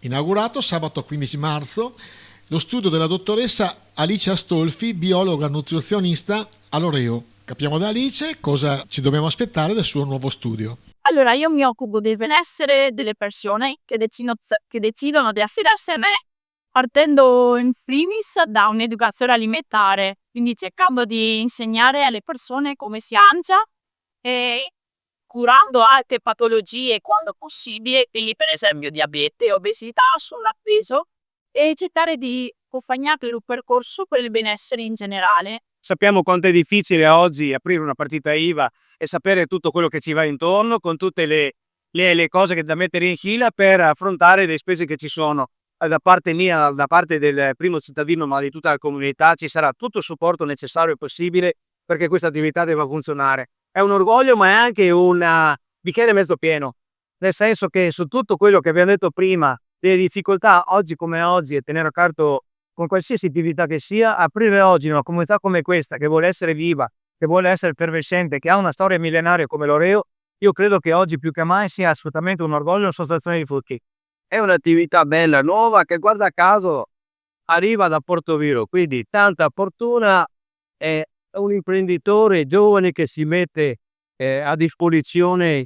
inaugurato sabato 15 marzo lo studio della dottoressa Alice Astolfi, biologa nutrizionista all'Oreo. Capiamo da Alice cosa ci dobbiamo aspettare del suo nuovo studio. Allora, io mi occupo del benessere delle persone che decidono di affidarsi a me, partendo in primis da un'educazione alimentare, quindi cercando di insegnare alle persone come si mangia e curando altre patologie quando possibile, quindi per esempio diabete, obesità, sovrappeso, e cercare di accompagnarli in un percorso per il benessere in generale. Sappiamo quanto è difficile oggi aprire una partita IVA e sapere tutto quello che ci va intorno, con tutte le cose che da mettere in fila per affrontare le spese che ci sono. Da parte mia, da parte del primo cittadino, ma di tutta la comunità, ci sarà tutto il supporto necessario e possibile perché questa attività debba funzionare. È un orgoglio, ma è anche un bicchiere mezzo pieno, nel senso che su tutto quello che abbiamo detto prima, le difficoltà oggi come oggi e tenere a carico con qualsiasi attività che sia, aprire oggi una comunità come questa, che vuole essere viva, che vuole essere effervescente, che ha una storia millenaria come l'Oreo, io credo che oggi più che mai sia assolutamente un orgoglio e una soddisfazione di tutti. È un'attività bella, nuova, che guarda caso arriva da Portoviro, quindi tanta fortuna. È un imprenditore giovane che si mette a disposizione